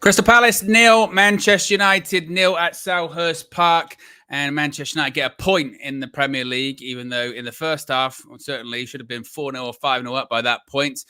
Crystal Palace 0, Manchester United 0 at Selhurst Park. And Manchester United get a point in the Premier League, even though in the first half, certainly should have been 4-0 or 5-0 up by that point.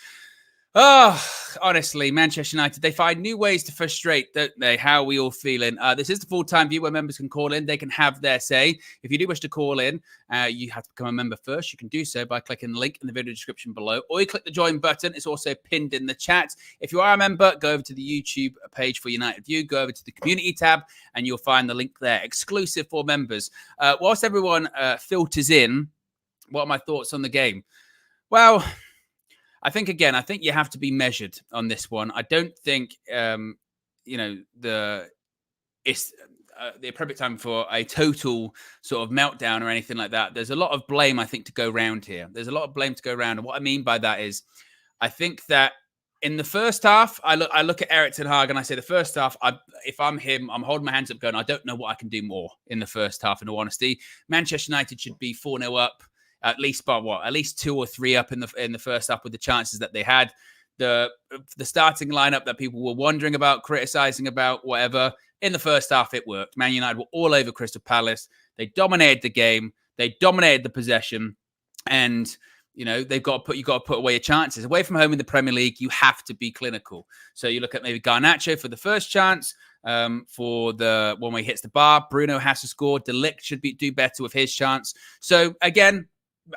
Oh, honestly, Manchester United, they find new ways to frustrate, don't they? How are we all feeling? This is the full-time view where members can call in. They can have their say. If you do wish to call in, you have to become a member first. You can do so by clicking the link in the video description below, or you click the join button. It's also pinned in the chat. If you are a member, go over to the YouTube page for United View, go over to the community tab, and you'll find the link there, exclusive for members. Whilst everyone filters in, what are my thoughts on the game? Well, I think you have to be measured on this one. I don't think, the appropriate time for a total sort of meltdown or anything like that. There's a lot of blame, I think, to go around here. There's a lot of blame to go around. And what I mean by that is, I think that in the first half, I look at Erik ten Hag and I say the first half, if I'm him, I'm holding my hands up going, I don't know what I can do more in the first half, in all honesty. Manchester United should be 4-0 up. At least 2 or 3 up in the first half with the chances that they had. The starting lineup that people were wondering about, criticizing about, whatever. In the first half, it worked. Man United were all over Crystal Palace. They dominated the game. They dominated the possession. And you've got to put away your chances. Away from home in the Premier League, you have to be clinical. So you look at maybe Garnacho for the first chance. For the one where he hits the bar, Bruno has to score. De Ligt should do better with his chance. So again,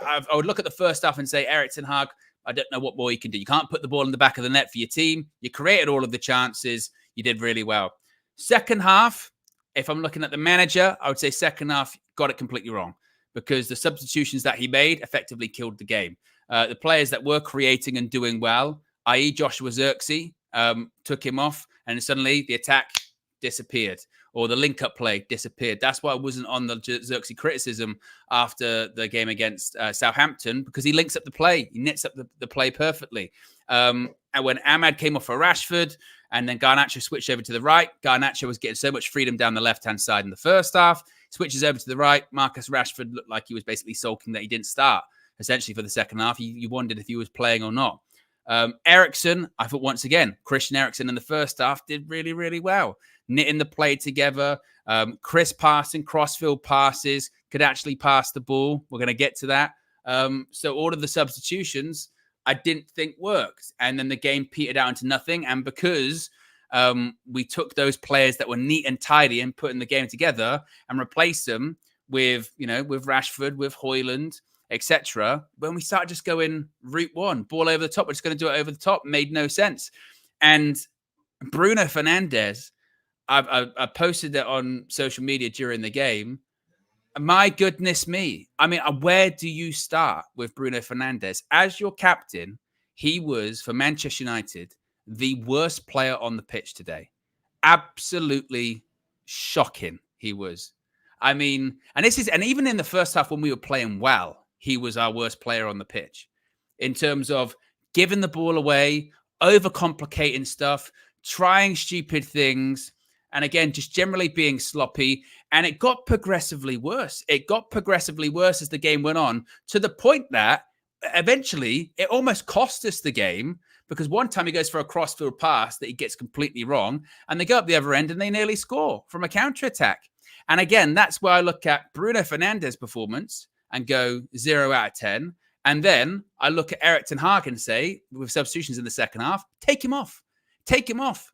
I would look at the first half and say, Erik ten Hag, I don't know what more you can do. You can't put the ball in the back of the net for your team. You created all of the chances. You did really well. Second half, if I'm looking at the manager, I would say second half got it completely wrong because the substitutions that he made effectively killed the game. The players that were creating and doing well, i.e. Joshua Zirkzee, took him off, and suddenly the attack disappeared. Or the link-up play disappeared. That's why I wasn't on the Zirkzee criticism after the game against Southampton, because he links up the play. He knits up the play perfectly. And when Ahmad came off for Rashford and then Garnacho switched over to the right, Garnacho was getting so much freedom down the left-hand side in the first half. Switches over to the right. Marcus Rashford looked like he was basically sulking that he didn't start, essentially, for the second half. You wondered if he was playing or not. Eriksen, I thought once again, Christian Eriksen in the first half did really, really well. Knitting the play together, crisp passing, crossfield passes, could actually pass the ball. We're going to get to that. So all of the substitutions I didn't think worked. And then the game petered out into nothing. And because we took those players that were neat and tidy and putting the game together and replaced them with Rashford, with Højlund, etc. When we started just going route one, ball over the top, we're just going to do it over the top, made no sense. And Bruno Fernandes, I posted it on social media during the game. My goodness me. I mean, where do you start with Bruno Fernandes? As your captain, he was, for Manchester United, the worst player on the pitch today. Absolutely shocking, he was. I mean, and even in the first half when we were playing well, he was our worst player on the pitch in terms of giving the ball away, overcomplicating stuff, trying stupid things, and again, just generally being sloppy. And it got progressively worse. It got progressively worse as the game went on, to the point that eventually it almost cost us the game, because one time he goes for a crossfield pass that he gets completely wrong, and they go up the other end and they nearly score from a counter-attack. And again, that's where I look at Bruno Fernandes' performance and go 0 out of 10. And then I look at Erik ten Hag and say, with substitutions in the second half, take him off. Take him off.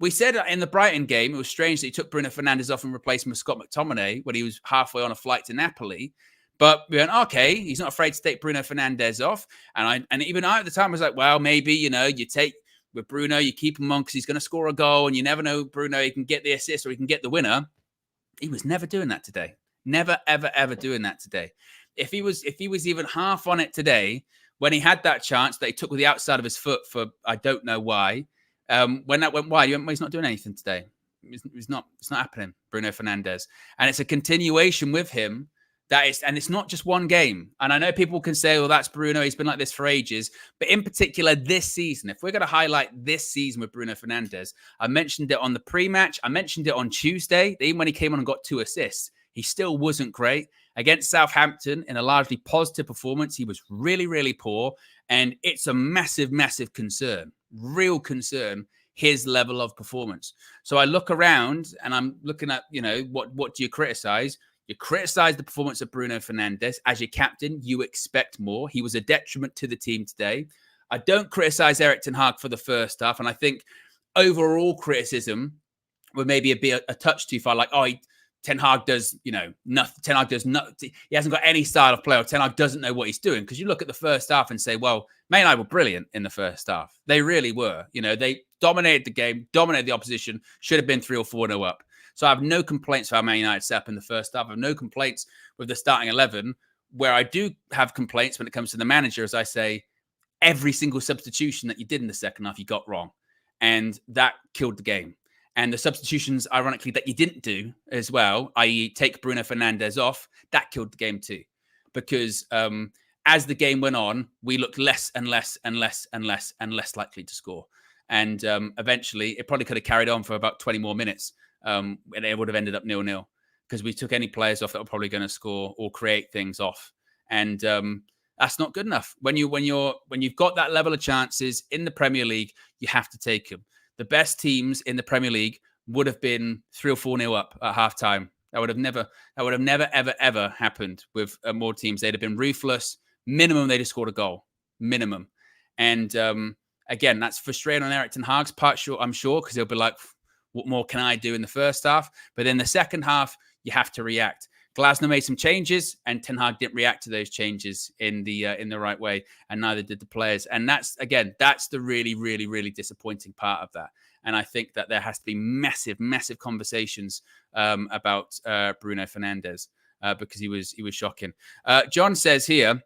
We said in the Brighton game, it was strange that he took Bruno Fernandes off and replaced him with Scott McTominay when he was halfway on a flight to Napoli. But we went, okay, he's not afraid to take Bruno Fernandes off. And even I at the time was like, well, maybe, you take with Bruno, you keep him on because he's going to score a goal, and you never know, Bruno, he can get the assist or he can get the winner. He was never doing that today. Never, ever, ever doing that today. If he was even half on it today, when he had that chance that he took with the outside of his foot for I don't know why, when that went wide, he's not doing anything today. It's not happening, Bruno Fernandes. And it's a continuation with him. And it's not just one game. And I know people can say, well, that's Bruno. He's been like this for ages. But in particular, this season, if we're going to highlight this season with Bruno Fernandes, I mentioned it on the pre-match. I mentioned it on Tuesday. Even when he came on and got 2 assists, he still wasn't great. Against Southampton, in a largely positive performance, he was really, really poor. And it's a massive, massive concern, real concern. his level of performance. So I look around and I'm looking at, what do you criticize? You criticize the performance of Bruno Fernandes. As your captain, you expect more. He was a detriment to the team today. I don't criticize Erik ten Hag for the first half. And I think overall criticism would maybe be a touch too far. Like, Ten Hag does, nothing. Ten Hag does nothing. He hasn't got any style of play, or Ten Hag doesn't know what he's doing. Because you look at the first half and say, well, Man United were brilliant in the first half. They really were. They dominated the game, dominated the opposition, should have been 3 or 4-0 up. So I have no complaints for how Man United set up in the first half. I have no complaints with the starting 11. Where I do have complaints when it comes to the manager, as I say, every single substitution that you did in the second half, you got wrong. And that killed the game. And the substitutions, ironically, that you didn't do as well, i.e. take Bruno Fernandes off, that killed the game too. Because as the game went on, we looked less and less and less and less and less likely to score. And eventually, it probably could have carried on for about 20 more minutes. And it would have ended up 0-0 because we took any players off that were probably going to score or create things off. And that's not good enough. When you've got that level of chances in the Premier League, you have to take them. The best teams in the Premier League would have been 3 or 4-0 up at halftime. That would have never, ever happened with more teams. They'd have been ruthless. Minimum, they'd have scored a goal. Minimum. And again, that's frustrating on Erik ten Hag's part, I'm sure, because he'll be like, what more can I do in the first half? But in the second half, you have to react. Glasner made some changes, and Ten Hag didn't react to those changes in the right way, and neither did the players. And that's the really, really, really disappointing part of that. And I think that there has to be massive, massive conversations about Bruno Fernandes because he was shocking. John says here,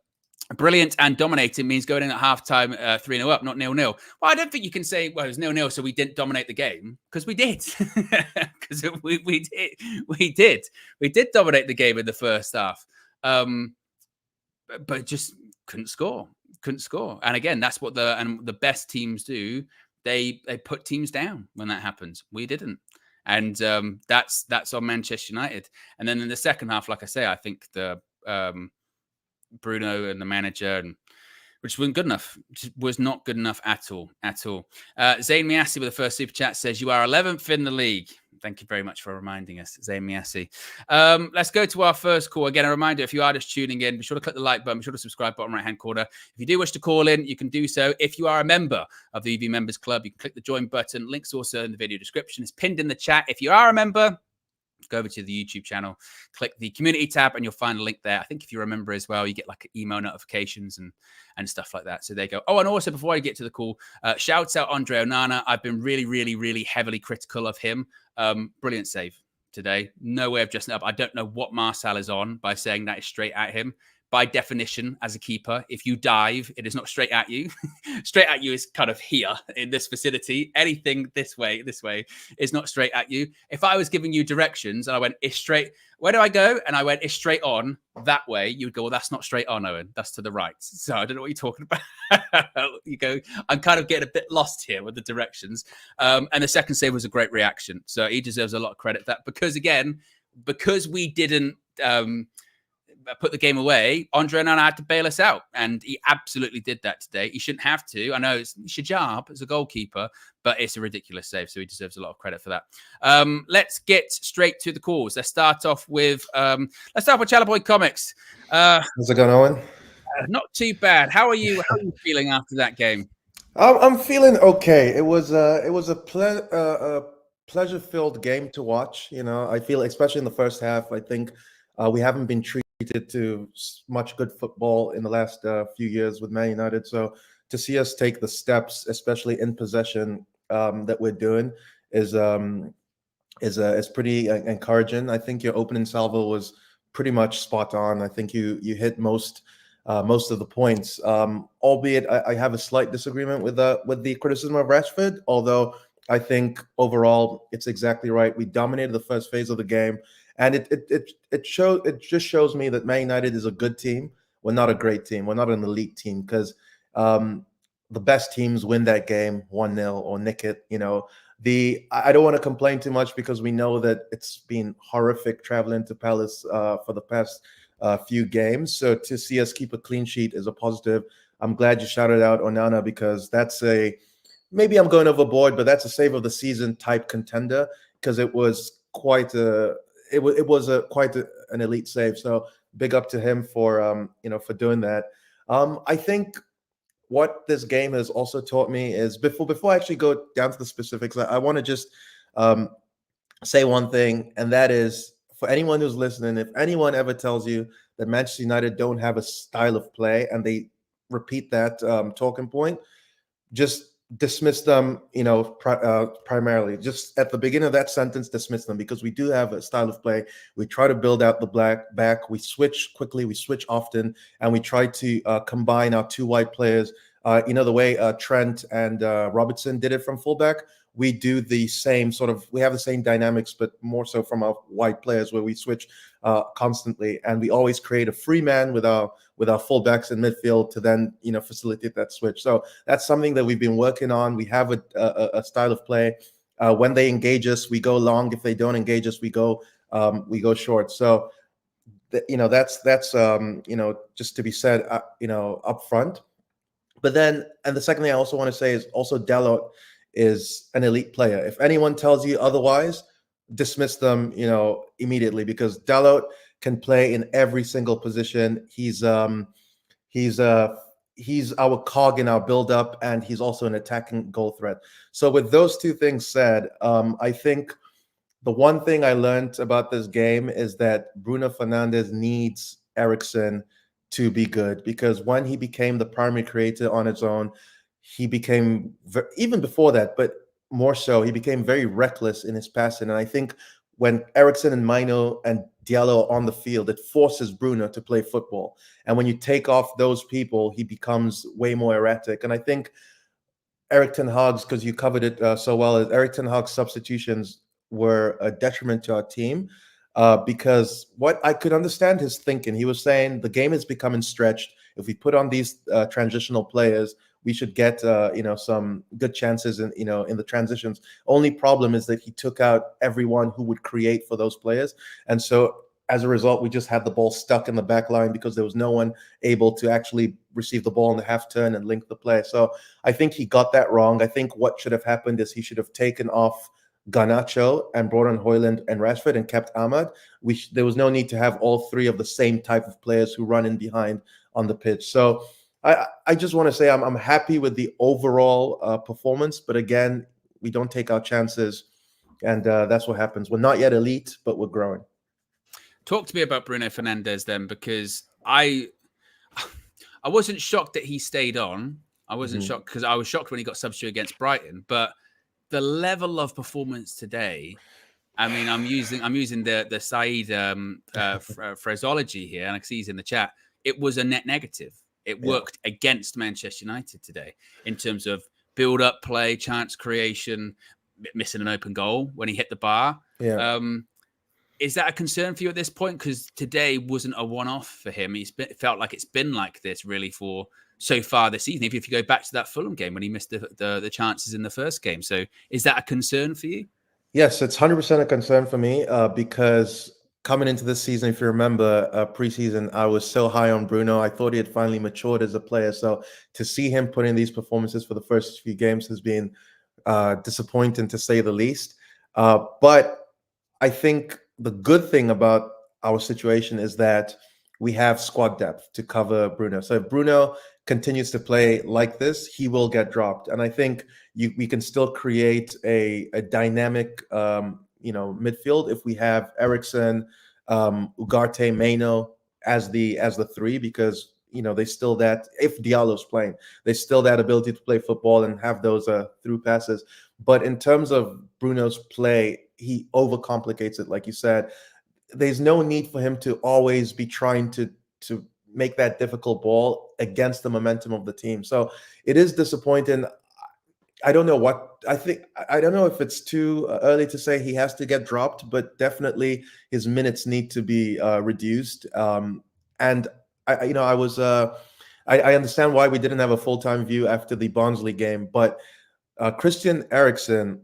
brilliant and dominating means going in at halftime 3-0 up, not 0-0. Well, I don't think you can say, well, it was 0-0, so we didn't dominate the game, because we did. Because we did. We did dominate the game in the first half. But just couldn't score. And again, that's what the best teams do. They put teams down when that happens. We didn't. And that's on Manchester United. And then in the second half, like I say, I think the Bruno and the manager, which wasn't good enough, was not good enough at all. Zayn Miassi with the first super chat says, you are 11th in the league. Thank you very much for reminding us, Zayn Miassi. Let's go to our first call. Again, a reminder, if you are just tuning in, be sure to click the like button, be sure to subscribe, bottom right-hand corner. If you do wish to call in, you can do so. If you are a member of the EV Members Club, you can click the join button. Links also in the video description. It's pinned in the chat. If you are a member, go over to the YouTube channel, click the community tab, and you'll find a link there. I think if you remember as well, you get like email notifications and stuff like that. So there you go. Oh, and also before I get to the call, shouts out Andre Onana. I've been really, really, really heavily critical of him. Brilliant save today. No way of dressing up. I don't know what Marcel is on by saying that is straight at him. By definition, as a keeper, if you dive, it is not straight at you. Straight at you is kind of here in this vicinity. Anything this way is not straight at you. If I was giving you directions and I went, it's straight, where do I go? And I went, it's straight on that way. You would go, well, that's not straight on, Owen. That's to the right. So I don't know what you're talking about. You go, I'm kind of getting a bit lost here with the directions. And the second save was a great reaction. So he deserves a lot of credit for that. Because we didn't put the game away, Andre Onana had to bail us out, and he absolutely did that today. He shouldn't have to. I know it's your job as a goalkeeper, but it's a ridiculous save, so he deserves a lot of credit for that. Let's get straight to the calls. Let's start off with Chalaboy Comics. How's it going, Owen? Not too bad. How are you? How are you feeling after that game? I'm feeling okay. It was a pleasure-filled game to watch. I feel, especially in the first half, I think we haven't been treated to much good football in the last few years with Man United. So to see us take the steps, especially in possession, that we're doing is pretty encouraging. I think your opening salvo was pretty much spot on. I think you hit most of the points. Albeit I have a slight disagreement with the criticism of Rashford, although I think overall it's exactly right. We dominated the first phase of the game. And it just shows me that Man United is a good team. We're not a great team. We're not an elite team, because the best teams win that game 1-0 or nick it. I don't want to complain too much, because we know that it's been horrific traveling to Palace for the past few games. So to see us keep a clean sheet is a positive. I'm glad you shouted out Onana, because that's maybe I'm going overboard, but that's a save of the season type contender because it was quite a it was a an elite save. So big up to him for for doing that. I think what this game has also taught me is before I actually go down to the specifics, I want to just um, say one thing, and that is for anyone who's listening, if anyone ever tells you that Manchester United don't have a style of play and they repeat that talking point, just dismiss them, primarily. Just at the beginning of that sentence, dismiss them because we do have a style of play. We try to build out the black back. We switch quickly, we switch often, and we try to combine our two wide players. The way Trent and Robertson did it from fullback. We do the same sort of. We have the same dynamics, but more so from our wide players, where we switch constantly, and we always create a free man with our fullbacks in midfield to then facilitate that switch. So that's something that we've been working on. We have a style of play. When they engage us, we go long. If they don't engage us, we go short. So that's just to be said up front. But then, and the second thing I also want to say is also Dalot is an elite player. If anyone tells you otherwise, dismiss them immediately, because Dalot can play in every single position. He's our cog in our build-up, and he's also an attacking goal threat. So with those two things said, I think the one thing I learned about this game is that Bruno Fernandes needs Eriksen to be good, because when he became the primary creator on his own, he became, even before that, but more so, he became very reckless in his passing. And I think when Eriksen and Maino and Diallo are on the field, it forces Bruno to play football. And when you take off those people, he becomes way more erratic. And I think Erik ten Hag's, because you covered it so well, is Erik ten Hag's substitutions were a detriment to our team, because what I could understand his thinking. He was saying the game is becoming stretched. If we put on these transitional players, we should get some good chances in the transitions. Only problem is that he took out everyone who would create for those players, and so as a result, we just had the ball stuck in the back line because there was no one able to actually receive the ball in the half turn and link the play. So I think he got that wrong. I think what should have happened is he should have taken off Garnacho and brought on Højlund and Rashford and kept Ahmad. There was no need to have all three of the same type of players who run in behind on the pitch. So I just want to say I'm happy with the overall performance, but again, we don't take our chances, and that's what happens. We're not yet elite, but we're growing. Talk to me about Bruno Fernandes then, because I wasn't shocked that he stayed on. I wasn't shocked, because I was shocked when he got substituted against Brighton, but the level of performance today, I mean, I'm using the Saeed phraseology here, and I can see he's in the chat. It was a net negative. It worked against Manchester United today in terms of build-up play, chance creation, missing an open goal when he hit the bar. Yeah. Is that a concern for you at this point? Because today wasn't a one-off for him. It felt like it's been like this really for so far this season. If you go back to that Fulham game when he missed the chances in the first game. So is that a concern for you? Yes, it's 100% a concern for me, because coming into this season, if you remember preseason, I was so high on Bruno. I thought he had finally matured as a player. So to see him put in these performances for the first few games has been disappointing, to say the least. But I think the good thing about our situation is that we have squad depth to cover Bruno. So if Bruno continues to play like this, he will get dropped. And I think we can still create a dynamic midfield if we have Eriksen, Ugarte, Maino as the three, because they still that, if Diallo's playing, they still that ability to play football and have those through passes. But in terms of Bruno's play, he overcomplicates it, like you said. There's no need for him to always be trying to make that difficult ball against the momentum of the team. So it is disappointing. I don't know I don't know if it's too early to say he has to get dropped, but definitely his minutes need to be reduced. And I understand why we didn't have a full-time view after the Barnsley game, but Christian Eriksen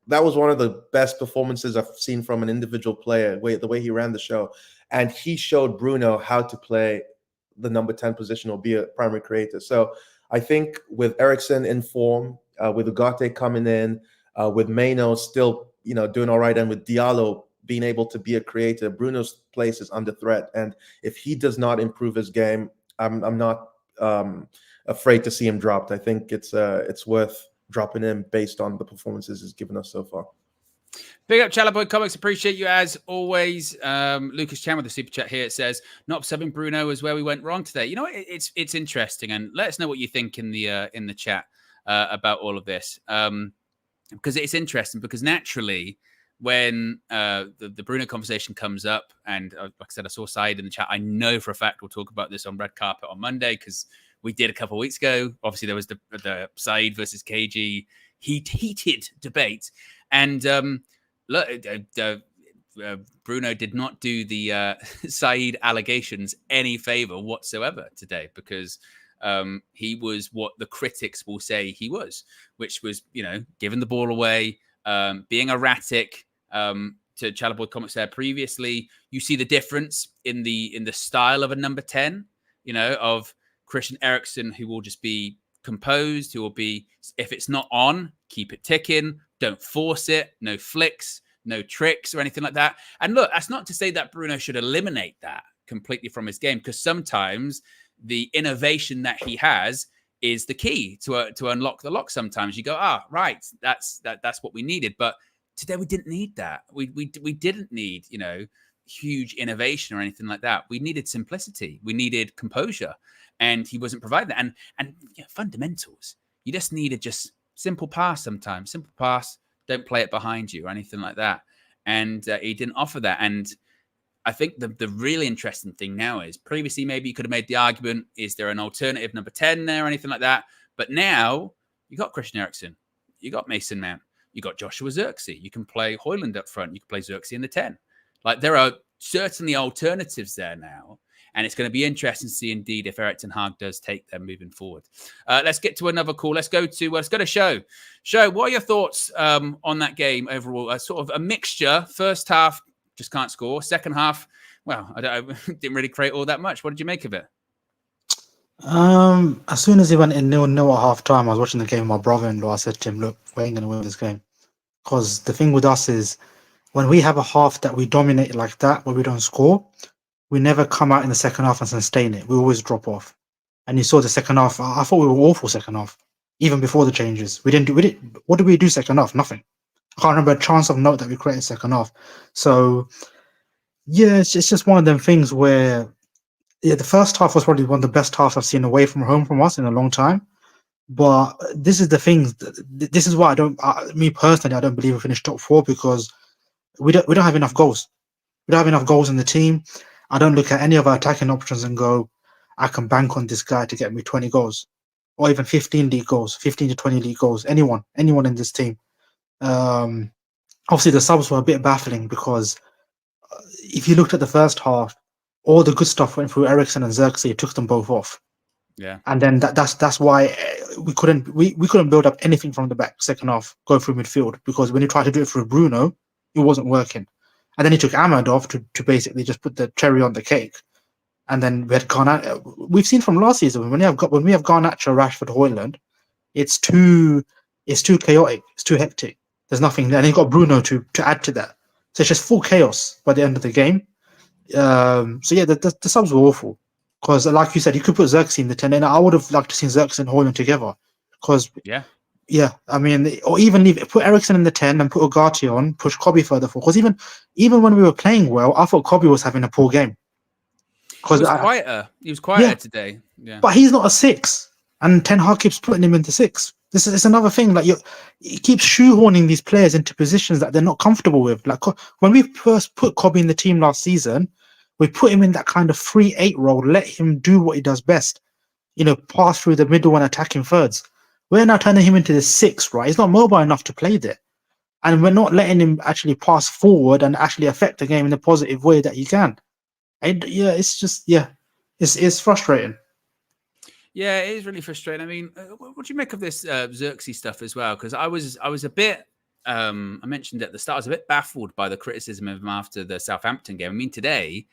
that was one of the best performances I've seen from an individual player, the way he ran the show. And he showed Bruno how to play the number 10 position or be a primary creator. So I think with Eriksen in form, with Ugarte coming in, with Maino still, doing all right, and with Diallo being able to be a creator, Bruno's place is under threat. And if he does not improve his game, I'm not afraid to see him dropped. I think it's worth dropping him based on the performances he's given us so far. Big up Chalaboy Comics. Appreciate you as always. Lucas Chan with the super chat here. It says, not subbing Bruno is where we went wrong today. You know, it's interesting, and let us know what you think in the chat about all of this. Because it's interesting, because naturally when the Bruno conversation comes up, and like I said, I saw Said in the chat. I know for a fact we'll talk about this on Red Carpet on Monday, because we did a couple of weeks ago. Obviously, there was the Said versus KG heated debate. And look, Bruno did not do the Said allegations any favor whatsoever today, because he was what the critics will say he was, which was, giving the ball away, being erratic. To Chalaboy Comics there previously, you see the difference in the style of a number 10, of Christian Eriksen, who will just be composed, who will be, if it's not on, keep it ticking, don't force it, no flicks, no tricks or anything like that. And look, that's not to say that Bruno should eliminate that completely from his game, because sometimes the innovation that he has is the key to unlock the lock. Sometimes you go, right, that's what we needed. But today we didn't need that. We didn't need, huge innovation or anything like that. We needed simplicity. We needed composure, and he wasn't providing that. And fundamentals. You just needed just simple pass sometimes. Simple pass. Don't play it behind you or anything like that. And he didn't offer that. And I think the really interesting thing now is, previously maybe you could have made the argument, is there an alternative number 10 there or anything like that? But now you got Christian Eriksen, you got Mason Mount, you got Joshua Zirkzee. You can play Højlund up front. You can play Zirkzee in the 10. Like, there are certainly alternatives there now. And it's going to be interesting to see indeed if Erik ten Hag does take them moving forward. Let's get to another call. Let's go to Show. Show, what are your thoughts on that game overall? Sort of a mixture. First half, just can't score. Second half, well, I didn't really create all that much. What did you make of it? As soon as he went in 0-0 at half time, I was watching the game with my brother-in-law. I said to him, look, we ain't going to win this game. Because the thing with us is, when we have a half that we dominate like that, where we don't score, we never come out in the second half and sustain it. We always drop off. And you saw the second half. I thought we were awful second half, even before the changes. What did we do second half? Nothing. I can't remember a chance of note that we created second half. So, yeah, it's just one of them things where, the first half was probably one of the best halves I've seen away from home from us in a long time. But this is the thing. This is why me personally, I don't believe we finished top 4, because we don't have enough goals. We don't have enough goals in the team. I don't look at any of our attacking options and go, I can bank on this guy to get me 20 goals, or even 15 league goals, 15 to 20 league goals. Anyone in this team. Obviously, the subs were a bit baffling, because if you looked at the first half, all the good stuff went through Eriksen and Zirkzee. Took them both off. Yeah, and then that's why we couldn't build up anything from the back second half, go through midfield, because when you tried to do it through Bruno, it wasn't working. And then he took Ahmad off to basically just put the cherry on the cake. And then we had Garnacho. We've seen from last season, when we have Garnacho, Rashford, Højlund, it's too chaotic, it's too hectic. There's nothing there. And you've got Bruno to add to that. So it's just full chaos by the end of the game. So yeah, the subs were awful. Because like you said, you could put Zirkzee in the 10, and I would have liked to see Zirkzee and Højlund together. Because I mean, or even put Eriksen in the 10 and put Ugarte on, push Kobe further forward. Because even when we were playing well, I thought Kobe was having a poor game. He was quieter. He was quieter today. Yeah, but he's not a 6, and Ten Hag keeps putting him into 6. This is another thing. Like, he keeps shoehorning these players into positions that they're not comfortable with. Like, when we first put Kobe in the team last season, we put him in that kind of 3-8 role. Let him do what he does best. Pass through the middle and attacking thirds. We're now turning him into the 6, right? He's not mobile enough to play there. And we're not letting him actually pass forward and actually affect the game in a positive way that he can. And it's frustrating. Yeah, it is really frustrating. I mean, what do you make of this Zirkzee stuff as well? Because I was a bit, I mentioned at the start, I was a bit baffled by the criticism of him after the Southampton game. I mean, today,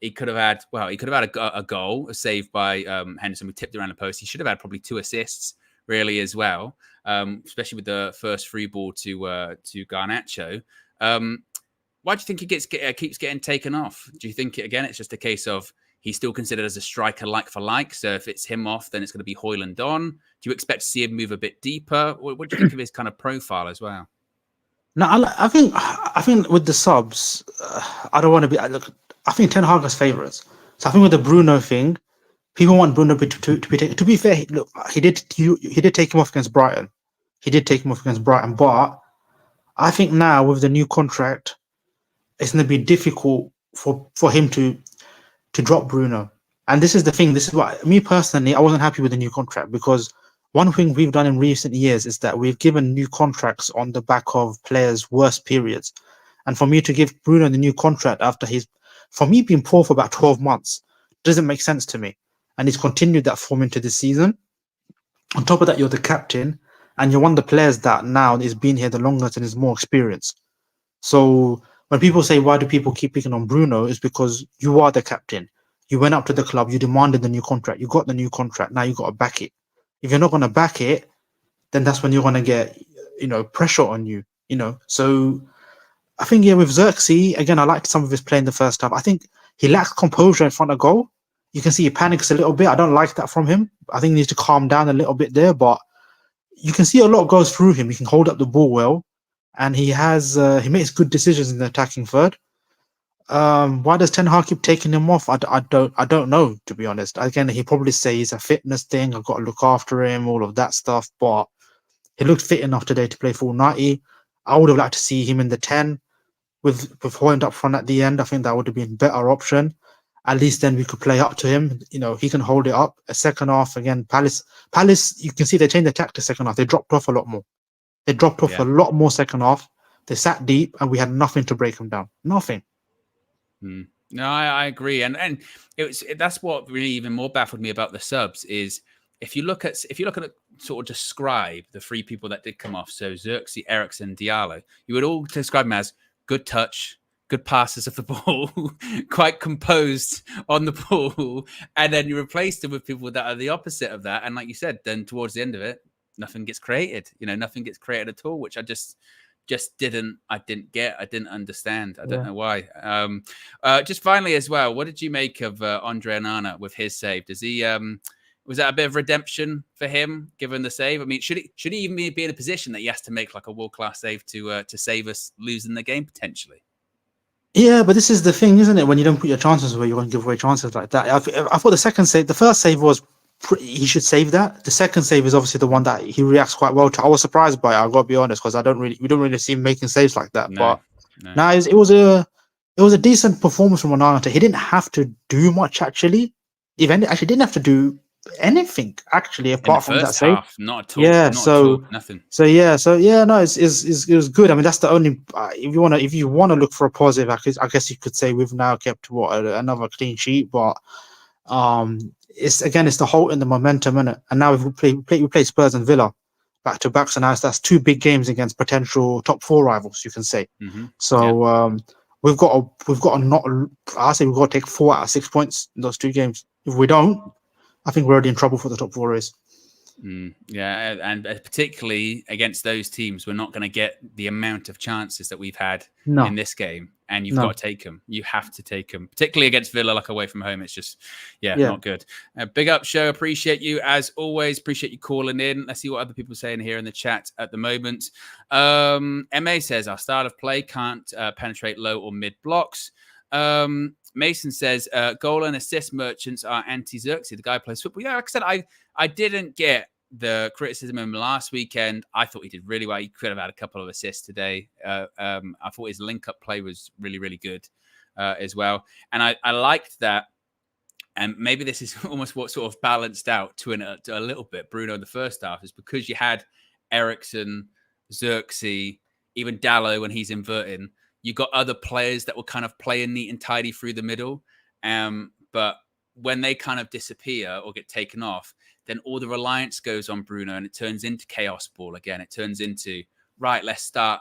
He could have had a goal, a save by Henderson. We tipped around the post. He should have had probably 2 assists, really, as well. Especially with the first free ball to Garnacho. Why do you think he keeps getting taken off? Do you think it's just a case of he's still considered as a striker like for like? So if it's him off, then it's going to be Højlund on. Do you expect to see him move a bit deeper? What do you think of his kind of profile as well? No, I think with the subs, I don't want to be. I think Ten Hag has favourites. So I think with the Bruno thing, people want Bruno to be taken. To be fair, look, he did take him off against Brighton. But I think now with the new contract, it's going to be difficult for him to drop Bruno. And this is the thing. This is what me personally, I wasn't happy with the new contract, because one thing we've done in recent years is that we've given new contracts on the back of players' worst periods. And for me to give Bruno the new contract after for me being poor for about 12 months doesn't make sense to me. And he's continued that form into this season. On top of that, you're the captain, and you're one of the players that now is been here the longest and is more experienced. So when people say, why do people keep picking on Bruno? It's because you are the captain. You went up to the club, you demanded the new contract, you got the new contract, now you got to back it. If you're not going to back it, then that's when you're going to get, pressure on you, So I think, with Xerxes, again, I liked some of his play in the first half. I think he lacks composure in front of goal. You can see he panics a little bit. I don't like that from him. I think he needs to calm down a little bit there, but you can see a lot goes through him. He can hold up the ball well, and he makes good decisions in the attacking third. Why does Ten Hag keep taking him off? I don't know, to be honest. Again, he probably say it's a fitness thing. I've got to look after him, all of that stuff. But he looked fit enough today to play full 90. I would have liked to see him in the 10 with Højlund up front at the end. I think that would have been a better option. At least then we could play up to him. He can hold it up. A second half again. Palace. You can see they changed the tactics second half. They dropped off a lot more. A lot more second half. They sat deep, and we had nothing to break them down. Nothing. No, I agree, and that's what really even more baffled me about the subs is if you look at sort of describe the 3 people that did come off, so Xerxes, Eriksen, Diallo, you would all describe them as good touch, good passes of the ball, quite composed on the ball, and then you replace them with people that are the opposite of that, and like you said, then towards the end of it, nothing gets created. Nothing gets created at all, which I just didn't get. I didn't understand. I don't know why. Just finally as well, what did you make of Andre Onana with his save? Does he was that a bit of redemption for him given the save? I mean, should he even be in a position that he has to make like a world-class save to save us losing the game potentially? Yeah, but this is the thing, isn't it? When you don't put your chances away, you want to give away chances like that. I thought the first save was he should save that. The second save is obviously the one that he reacts quite well to. I was surprised by it, I've got to be honest, because we don't really see him making saves like that. No. It was a decent performance from Onana. He didn't have to do much actually. Actually didn't have to do anything actually apart from that save. Not at all. Yeah, nothing. No, it was good. I mean, that's the only if you want to look for a positive, I guess you could say we've now kept another clean sheet, but it's the whole in the momentum, innit? And now we play Spurs and Villa back to back, so now that's 2 big games against potential top 4 rivals, you can say. So we've got to take 4 out of 6 points in those 2 games. If we don't, I think we're already in trouble for the top 4 race. Yeah, and particularly against those teams, we're not going to get the amount of chances that we've had in this game, and you've got to take them. You have to take them, particularly against Villa, like away from home. It's just, not good. Big up, show. Appreciate you as always. Appreciate you calling in. Let's see what other people are saying here in the chat at the moment. MA says our style of play can't penetrate low or mid blocks. Mason says goal and assist merchants are anti-Xerxes. The guy plays football. Yeah, like I said, I didn't get the criticism of him last weekend. I thought he did really well. He could have had a couple of assists today. I thought his link-up play was really, really good as well. And I liked that. And maybe this is almost what sort of balanced out to a little bit Bruno in the first half, is because you had Eriksen, Xerxes, even Dallo when he's inverting. You got other players that were kind of playing neat and tidy through the middle. But when they kind of disappear or get taken off, then all the reliance goes on Bruno and it turns into chaos ball again. It turns into, right, let's start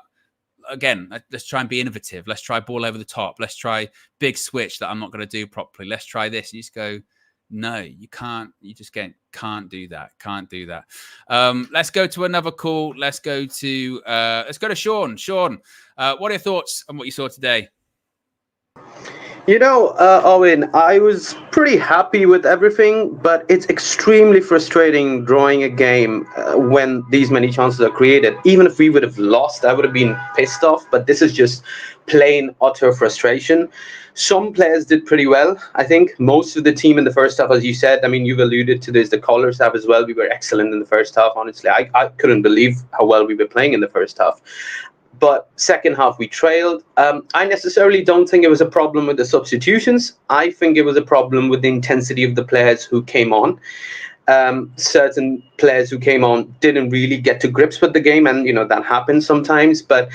again, let's try and be innovative. Let's try ball over the top. Let's try big switch that I'm not going to do properly. Let's try this. And you just go, no, you can't. You just can't do that. Can't do that. Let's go to another call. Let's go to Sean. Sean, what are your thoughts on what you saw today? Owen, I was pretty happy with everything, but it's extremely frustrating drawing a game when these many chances are created. Even if we would have lost, I would have been pissed off, but this is just plain, utter frustration. Some players did pretty well. I think most of the team in the first half, as you said, I mean, you've alluded to this, the Colors have as well. We were excellent in the first half, honestly. I couldn't believe how well we were playing in the first half. But second half, we trailed. I necessarily don't think it was a problem with the substitutions. I think it was a problem with the intensity of the players who came on. Certain players who came on didn't really get to grips with the game, and that happens sometimes. But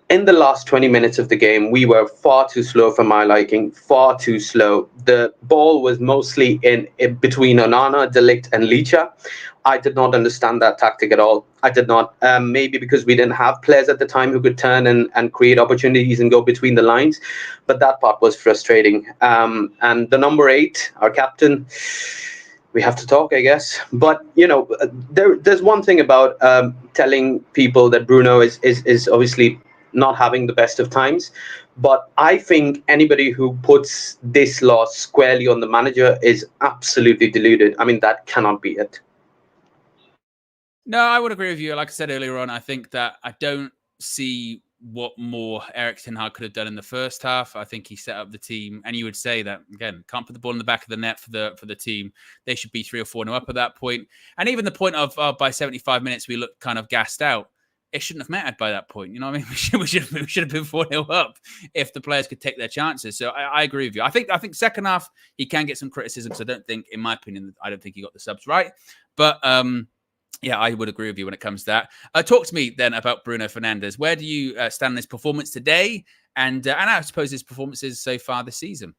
in the last 20 minutes of the game, we were far too slow for my liking, far too slow. The ball was mostly in between Onana, De Ligt, and Licha. I did not understand that tactic at all. I did not. Maybe because we didn't have players at the time who could turn and create opportunities and go between the lines. But that part was frustrating. And the number 8, our captain, we have to talk, I guess. But, there's one thing about telling people that Bruno is obviously not having the best of times. But I think anybody who puts this loss squarely on the manager is absolutely deluded. I mean, that cannot be it. No, I would agree with you. Like I said earlier on, I think that I don't see what more Erik ten Hag could have done in the first half. I think he set up the team, and you would say that, again, can't put the ball in the back of the net for the team. They should be 3 or 4 up at that point. And even the point of by 75 minutes, we looked kind of gassed out. It shouldn't have mattered by that point. You know what I mean? We should have been 4-0 up if the players could take their chances. So I agree with you. I think second half, he can get some criticism. So I don't think, in my opinion, I don't think he got the subs right. But yeah, I would agree with you when it comes to that. Talk to me then about Bruno Fernandes. Where do you stand on his performance today, and I suppose his performances so far this season?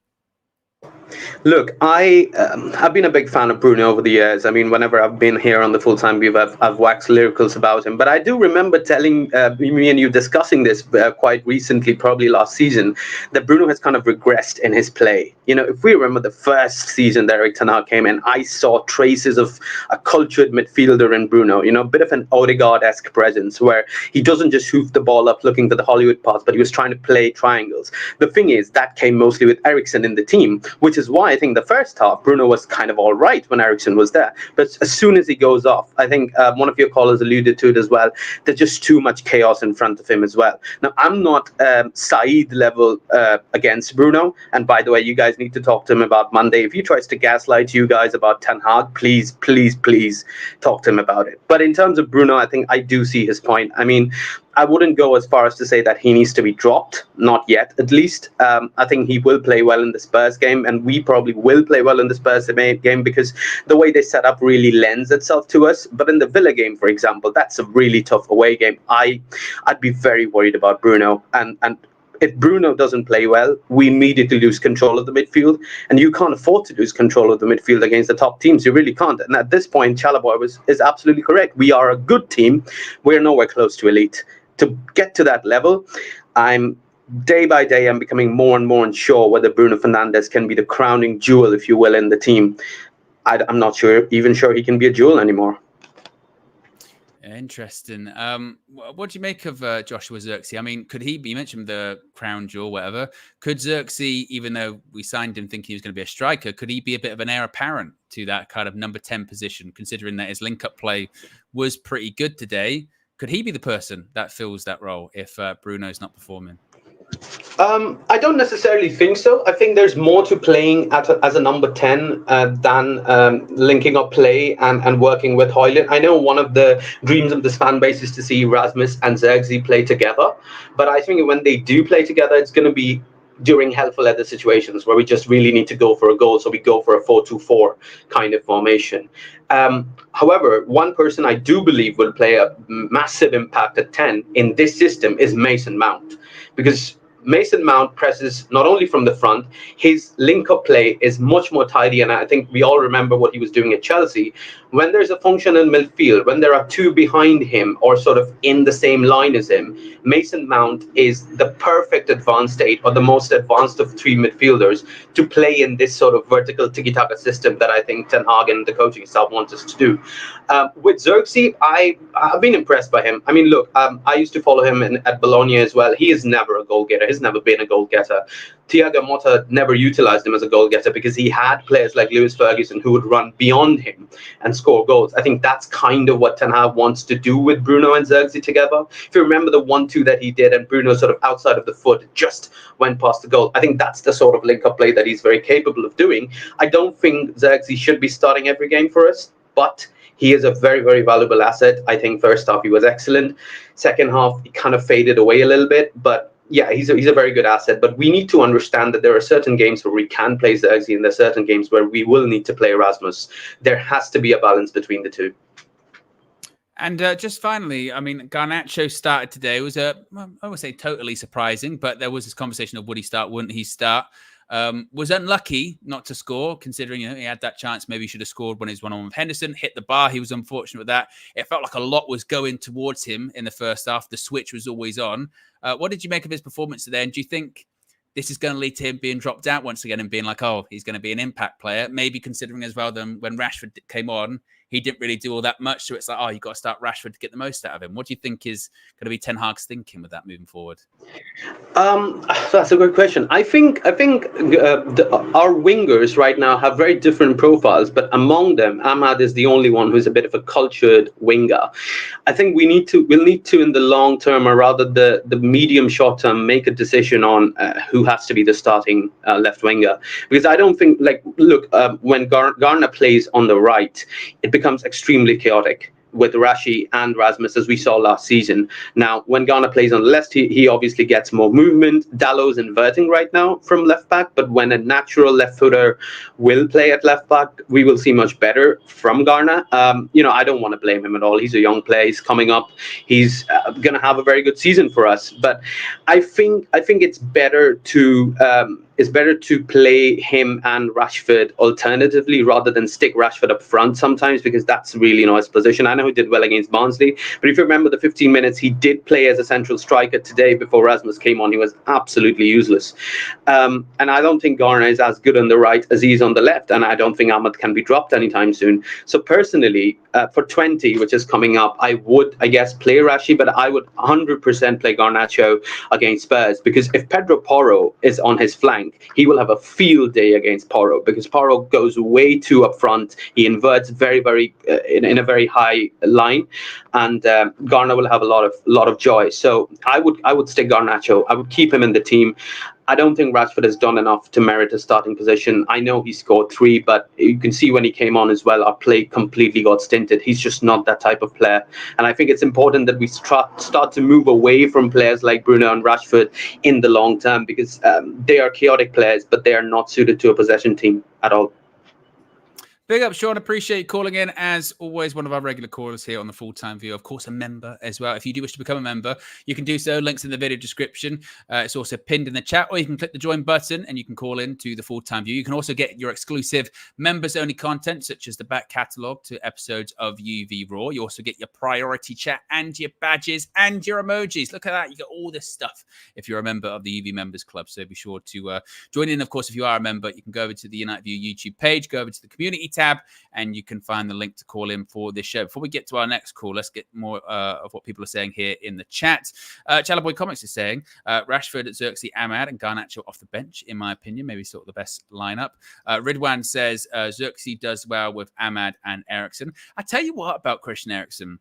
Look, I've been a big fan of Bruno over the years. I mean, whenever I've been here on the Full-Time View, I've waxed lyricals about him. But I do remember telling me and you discussing this quite recently, probably last season, that Bruno has kind of regressed in his play. If we remember the first season that Erik ten Hag came in, I saw traces of a cultured midfielder in Bruno, a bit of an Odegaard-esque presence where he doesn't just hoof the ball up looking for the Hollywood pass, but he was trying to play triangles. The thing is, that came mostly with Eriksen in the team, which is why I think the first half, Bruno was kind of all right when Eriksen was there. But as soon as he goes off, I think one of your callers alluded to it as well, there's just too much chaos in front of him as well. Now, I'm not Saeed level against Bruno. And by the way, you guys need to talk to him about Monday. If he tries to gaslight you guys about Ten Hag, please talk to him about it. But in terms of Bruno, I think I do see his point. I mean, I wouldn't go as far as to say that he needs to be dropped, not yet, at least. I think he will play well in the Spurs game, and we probably will play well in the Spurs game because the way they set up really lends itself to us. But in the Villa game, for example, that's a really tough away game. I'd be very worried about Bruno, and if Bruno doesn't play well, we immediately lose control of the midfield, and you can't afford to lose control of the midfield against the top teams. You really can't. And at this point, Chalaboy is absolutely correct. We are a good team. We're nowhere close to elite. To get to that level, day by day, I'm becoming more and more unsure whether Bruno Fernandes can be the crowning jewel, if you will, in the team. I'm not even sure he can be a jewel anymore. Interesting. What do you make of Joshua Zirkzee? I mean, could he be, you mentioned the crown jewel, whatever. Could Zirkzee, even though we signed him thinking he was going to be a striker, could he be a bit of an heir apparent to that kind of number 10 position, considering that his link-up play was pretty good today? Could he be the person that fills that role if Bruno's not performing? I don't necessarily think so. I think there's more to playing as a number 10 than linking up play and working with Højlund. I know one of the dreams of this fan base is to see Rasmus and Zirkzee play together. But I think when they do play together, it's going to be during helpful weather situations where we just really need to go for a goal. So we go for a 4-2-4 kind of formation. However, one person I do believe will play a massive impact at 10 in this system is Mason Mount, because Mason Mount presses not only from the front, his link-up play is much more tidy, and I think we all remember what he was doing at Chelsea. When there's a functional midfield, when there are two behind him or sort of in the same line as him, Mason Mount is the perfect advanced state, or the most advanced of three midfielders, to play in this sort of vertical tiki-taka system that I think Ten Hag and the coaching staff wants us to do. With Xerxes, I've been impressed by him. I mean, look, I used to follow him at Bologna as well. He is never a goal-getter. He's never been a goal-getter. Thiago Motta never utilized him as a goal-getter because he had players like Lewis Ferguson who would run beyond him and score goals. I think that's kind of what Ten Hag wants to do with Bruno and Xerxes together. If you remember the 1-2 that he did and Bruno sort of outside of the foot just went past the goal, I think that's the sort of link-up play that he's very capable of doing. I don't think Xerxes should be starting every game for us, but he is a very, very valuable asset. I think first half he was excellent. Second half, he kind of faded away a little bit, but yeah, he's a very good asset. But we need to understand that there are certain games where we can play Xerxes and there are certain games where we will need to play Erasmus. There has to be a balance between the two. And just finally, I mean, Garnacho started today. It was I would say totally surprising, but there was this conversation of would he start, wouldn't he start? Was unlucky not to score, considering he had that chance. Maybe he should have scored when he was one-on-one with Henderson. Hit the bar. He was unfortunate with that. It felt like a lot was going towards him in the first half. The switch was always on. What did you make of his performance today? And do you think this is going to lead to him being dropped out once again and being like, oh, he's going to be an impact player? Maybe considering as well then when Rashford came on, he didn't really do all that much. So it's like, oh, you've got to start Rashford to get the most out of him. What do you think is going to be Ten Hag's thinking with that moving forward? That's a good question. I think our wingers right now have very different profiles, but among them, Ahmad is the only one who's a bit of a cultured winger. I think we'll need to in the long term, or rather the medium short term, make a decision on who has to be the starting left winger. Because I don't think, when Garner plays on the right, it becomes extremely chaotic with Rashi and Rasmus, as we saw last season. Now, when Garner plays on the left, he obviously gets more movement. Dallow's inverting right now from left back, but when a natural left footer will play at left back, we will see much better from Garner. I don't want to blame him at all. He's a young player. He's coming up. He's going to have a very good season for us. But I think it's better to play him and Rashford alternatively rather than stick Rashford up front sometimes, because that's really his position. I know he did well against Barnsley, but if you remember the 15 minutes he did play as a central striker today before Rasmus came on, he was absolutely useless. And I don't think Garner is as good on the right as he is on the left, and I don't think Ahmad can be dropped anytime soon. So personally, for 20, which is coming up, I would, I guess, play Rashi, but I would 100% play Garnacho against Spurs, because if Pedro Porro is on his flank, he will have a field day against Porro, because Porro goes way too up front. He inverts very, very in a very high line, and Garner will have a lot of joy. So I would stick Garnacho. I would keep him in the team. I don't think Rashford has done enough to merit a starting position. I know he scored 3, but you can see when he came on as well, our play completely got stinted. He's just not that type of player. And I think it's important that we start to move away from players like Bruno and Rashford in the long term, because they are chaotic players, but they are not suited to a possession team at all. Big up, Sean. Appreciate you calling in. As always, one of our regular callers here on the Full-Time View. Of course, a member as well. If you do wish to become a member, you can do so. Links in the video description. It's also pinned in the chat, or you can click the join button and you can call in to the Full-Time View. You can also get your exclusive members-only content, such as the back catalogue to episodes of UV Raw. You also get your priority chat and your badges and your emojis. Look at that. You get all this stuff if you're a member of the UV Members Club. So be sure to join in. Of course, if you are a member, you can go over to the United View YouTube page, go over to the community tab, and you can find the link to call in for this show. Before we get to our next call, let's get more of what people are saying here in the chat. Chalaboy Comics is saying Rashford, Xerxes, Ahmad, and Garnacho off the bench, in my opinion, maybe sort of the best lineup. Ridwan says Xerxes does well with Ahmad and Eriksen. I tell you what about Christian Eriksen,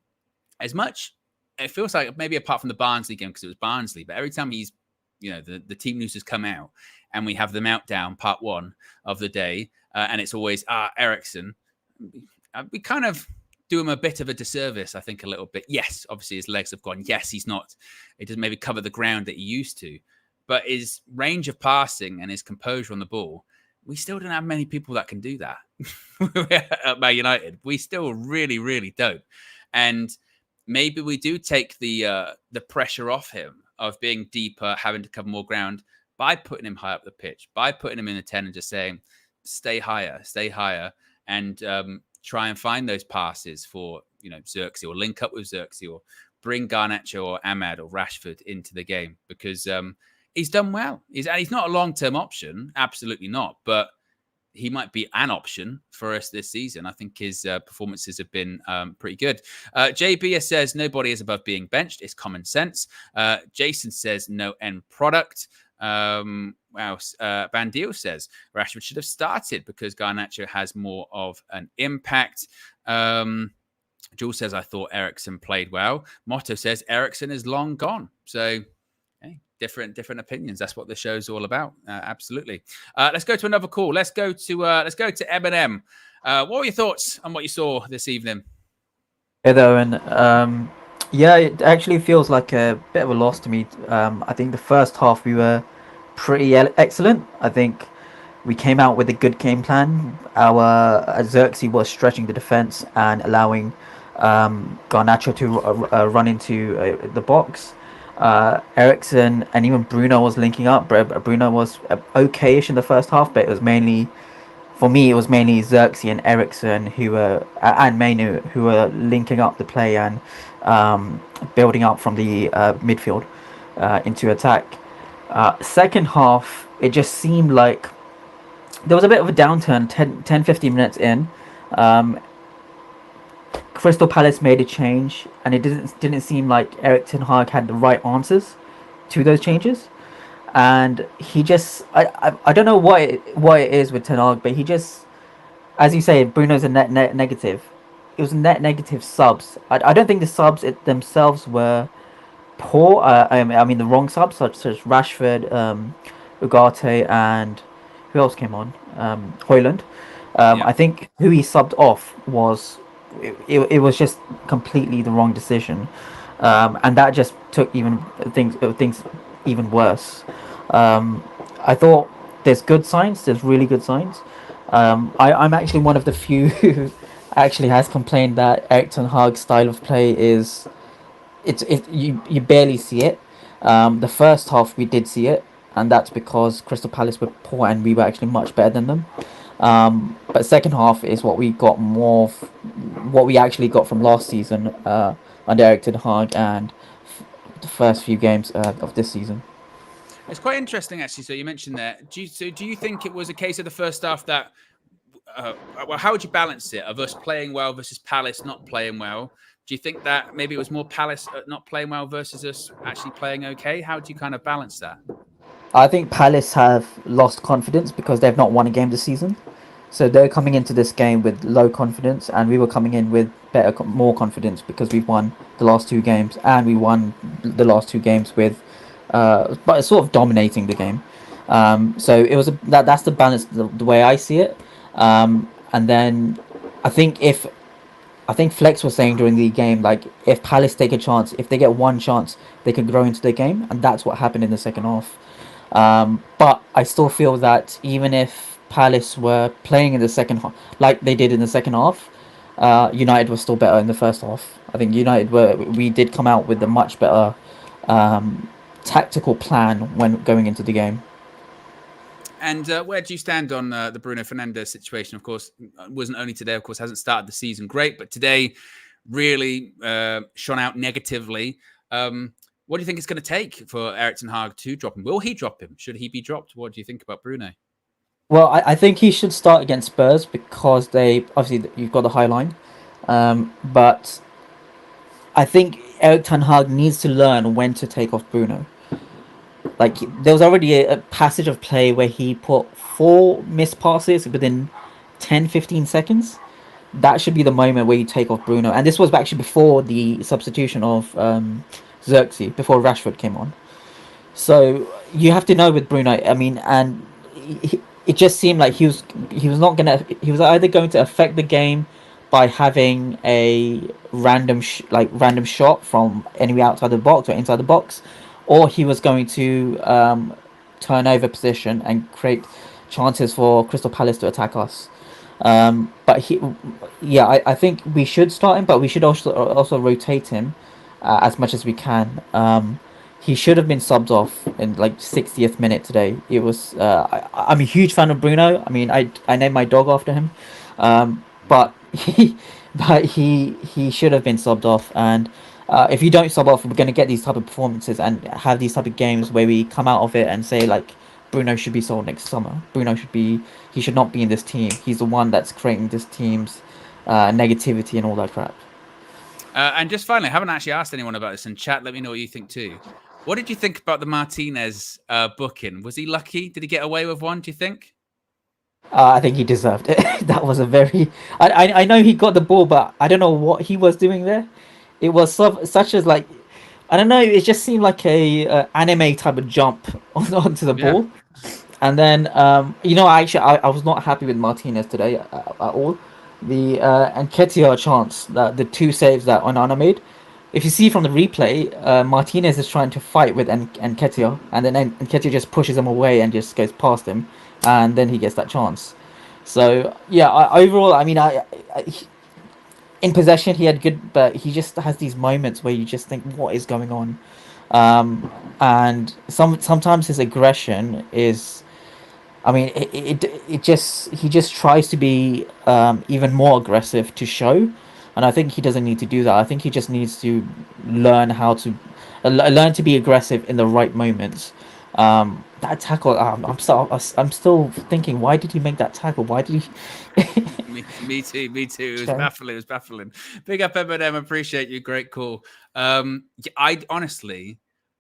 as much it feels like, maybe apart from the Barnsley game because it was Barnsley, but every time he's, the team news has come out and we have the meltdown part 1 of the day, and it's always Eriksen. We kind of do him a bit of a disservice, I think, a little bit. Yes, obviously his legs have gone. Yes, he doesn't maybe cover the ground that he used to, but his range of passing and his composure on the ball, we still don't have many people that can do that at Man United. We still really, really don't. And maybe we do take the pressure off him of being deeper, having to cover more ground by putting him high up the pitch, by putting him in the 10 and just saying, stay higher, and try and find those passes for, Xerxes, or link up with Xerxes, or bring Garnacho or Ahmad or Rashford into the game, because he's done well. He's not a long-term option, absolutely not, but he might be an option for us this season. I think his performances have been pretty good. JB says nobody is above being benched. It's common sense. Jason says no end product. Bandil says Rashford should have started because Garnacho has more of an impact. Jules says I thought Eriksen played well. Motto says Eriksen is long gone. So different opinions. That's what the show's all about. Absolutely. Let's go to another call. Let's go to Eminem. What were your thoughts on what you saw this evening? Hey there, and yeah, it actually feels like a bit of a loss to me. I think the first half we were pretty excellent. I think we came out with a good game plan. Our Xerxes was stretching the defense and allowing Garnacho to run into the box. Eriksen and even Bruno was linking up. Bruno was okay-ish in the first half, but it was mainly Xerxes and Eriksen and Mainu who were linking up the play and building up from the midfield into attack. Second half, it just seemed like there was a bit of a downturn 10-15 minutes in. Crystal Palace made a change, and it didn't seem like Erik ten Hag had the right answers to those changes. And he just, I don't know what it is with Ten Hag, but he just, as you say, Bruno's a net negative. It was net negative subs. I don't think the subs themselves were poor. I mean the wrong subs, such as Rashford, Ugarte, and who else came on? Højlund. I think who he subbed off was it was just completely the wrong decision, and that just took things even worse. I thought there's good signs. There's really good signs. I'm actually one of the few who actually has complained that Erik ten Hag's style of play is you barely see it. The first half we did see it, and that's because Crystal Palace were poor and we were actually much better than them. But second half is what we got what we actually got from last season under Erik ten Hag and the first few games of this season. It's quite interesting, actually. So you mentioned that. Do you think it was a case of the first half that, well, how would you balance it of us playing well versus Palace not playing well? Do you think that maybe it was more Palace not playing well versus us actually playing okay? How do you kind of balance that? I think Palace have lost confidence because they've not won a game this season. So they're coming into this game with low confidence, and we were coming in with more confidence because we've won the last two games, and we won the last two games with, but sort of dominating the game. So it was that's the balance, the way I see it. And then I think Flex was saying during the game, like, if Palace take a chance, if they get one chance, they can grow into the game, and that's what happened in the second half. But I still feel that even if Palace were playing in the second half, like they did in the second half, United was still better in the first half. I think we did come out with a much better tactical plan when going into the game. And where do you stand on the Bruno Fernandes situation? Of course, wasn't only today, of course, hasn't started the season great, but today really shone out negatively. What do you think it's going to take for Erik ten Hag to drop him? Will he drop him? Should he be dropped? What do you think about Bruno? Well, I think he should start against Spurs because obviously you've got the high line. But I think Erik ten Hag needs to learn when to take off Bruno. Like, there was already a passage of play where he put 4 missed passes within 10-15 seconds. That should be the moment where you take off Bruno. And this was actually before the substitution of Xerxes, before Rashford came on. So you have to know with Bruno, I mean, and it just seemed like he was either going to affect the game by having a random shot from anywhere outside the box or inside the box, or he was going to turn over position and create chances for Crystal Palace to attack us. But I think we should start him, but we should also rotate him as much as we can. he should have been subbed off in like 60th minute today. It was I'm a huge fan of Bruno. I mean, I named my dog after him, but he should have been subbed off. And if you don't sub off, we're going to get these type of performances and have these type of games where we come out of it and say like Bruno should be sold next summer. He should not be in this team. He's the one that's creating this team's negativity and all that crap. And just finally, I haven't actually asked anyone about this in chat. Let me know what you think too. What did you think about the Martinez booking? Was he lucky? Did he get away with one, do you think? I think he deserved it. That was a very... I know he got the ball, but I don't know what he was doing there. It was such as like... I don't know, it just seemed like a anime type of jump onto the ball. And then, I was not happy with Martinez today at all. The Nketiah chance, the two saves that Onana made. If you see from the replay, Martinez is trying to fight with Nketiah, and then Nketiah just pushes him away and just goes past him, and then he gets that chance. So yeah, overall, I mean, in possession he had good, but he just has these moments where you just think, what is going on? And sometimes his aggression is, I mean, he just tries to be even more aggressive to show, and I think he doesn't need to do that. I think he just needs to learn how to learn to be aggressive in the right moments. That tackle, I'm still thinking, why did he make that tackle? Why did he? me too. It was baffling. It was baffling. Big up, Eminem. Appreciate you. Great call. I honestly,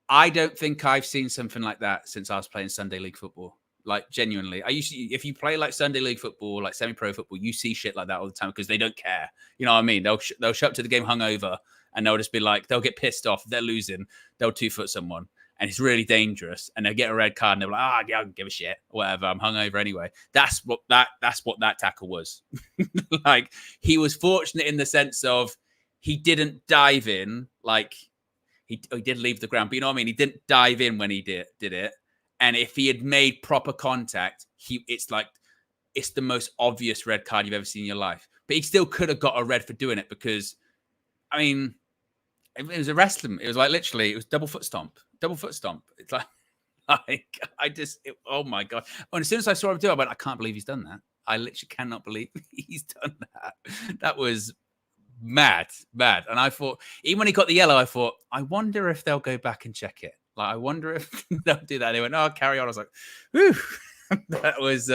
I don't think I've seen something like that since I was playing Sunday League football. Like, genuinely, if you play like Sunday League football, like semi-pro football, you see shit like that all the time because they don't care. You know what I mean? They'll show up to the game hungover and they'll just be like, they'll get pissed off. If they're losing, they'll 2-foot someone. And it's really dangerous. And they'll get a red card and they're like, yeah, I don't give a shit. Whatever, I'm hungover anyway. That's what that tackle was. Like, he was fortunate in the sense of he didn't dive in. Like, he did leave the ground. But you know what I mean? He didn't dive in when he did it. And if he had made proper contact, it's the most obvious red card you've ever seen in your life. But he still could have got a red for doing it because, I mean, it was a wrestling. It was like literally, it was double foot stomp. It's like oh my God. And as soon as I saw him do it, I went, I can't believe he's done that. I literally cannot believe he's done that. That was mad. And I thought, even when he got the yellow, I thought, I wonder if they'll go back and check it. Like, I wonder if they'll do that. They went, no, carry on. I was like, whew. That was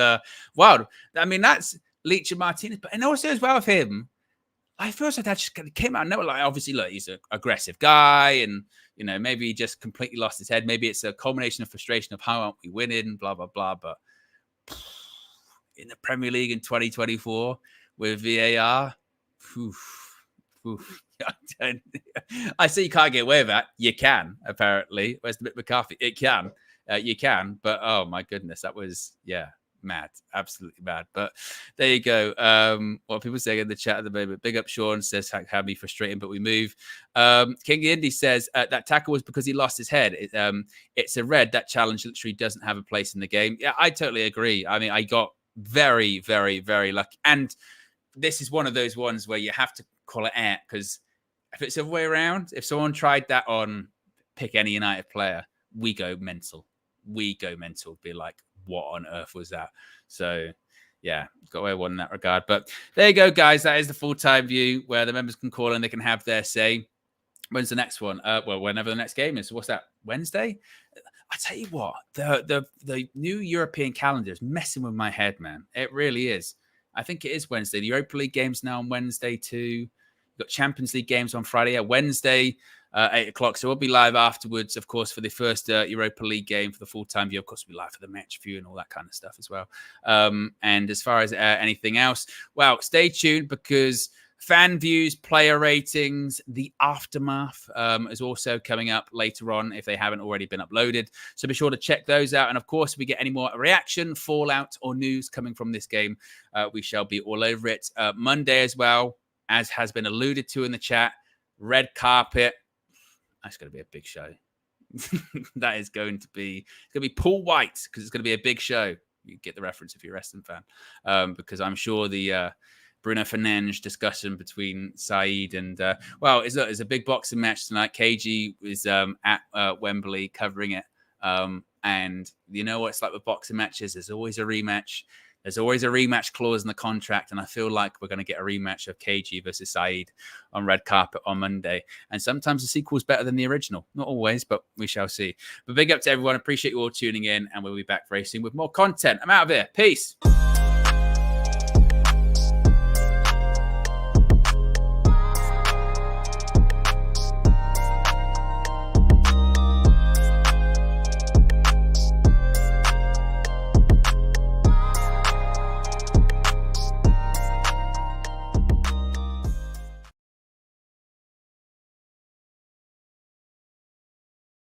wild. I mean, that's Leach and Martinez. But and also as well with him, I feel like that just came out of nowhere. Like, obviously, look, he's an aggressive guy. And, you know, maybe he just completely lost his head. Maybe it's a culmination of frustration of how aren't we winning, blah, blah, blah. But in the Premier League in 2024 with VAR, I see you can't get away with that. You can, apparently. Where's the bit McCarthy? It can. You can. But, oh, my goodness, that was, mad. Absolutely mad. But there you go. What people saying in the chat at the moment. Big up Sean says, how be frustrating, but we move. King Indy says, that tackle was because he lost his head. It's a red. That challenge literally doesn't have a place in the game. Yeah, I totally agree. I mean, I got very, very, very lucky. And this is one of those ones where you have to call it out because if it's the other way around, if someone tried that on pick any United player, we go mental. Be like, what on earth was that? So, yeah, got away one in that regard. But there you go, guys. That is the full-time view where the members can call and they can have their say. When's the next one? Whenever the next game is. So what's that? Wednesday? I tell you what, the new European calendar is messing with my head, man. It really is. I think it is Wednesday. The Europa League games now on Wednesday too. You've got Champions League games on Friday. Wednesday, 8 o'clock. So we'll be live afterwards, of course, for the first Europa League game for the full-time view. Of course, we'll be live for the match view and all that kind of stuff as well. And as far as anything else, well, stay tuned because fan views, player ratings, the aftermath is also coming up later on if they haven't already been uploaded. So be sure to check those out. And of course, if we get any more reaction, fallout, or news coming from this game, we shall be all over it. Monday as well, as has been alluded to in the chat, red carpet. That's going to be a big show. That is going to be Paul White because it's going to be a big show. You get the reference if you're a wrestling fan, because I'm sure the Bruno Fernandes discussion between Saeed and well, it's a big boxing match tonight. KG is at Wembley covering it, and you know what it's like with boxing matches. There's always a rematch. There's always a rematch clause in the contract, and I feel like we're going to get a rematch of KG versus Saeed on red carpet on Monday. And sometimes the sequel is better than the original. Not always, but we shall see. But big up to everyone. Appreciate you all tuning in, and we'll be back very soon with more content. I'm out of here. Peace.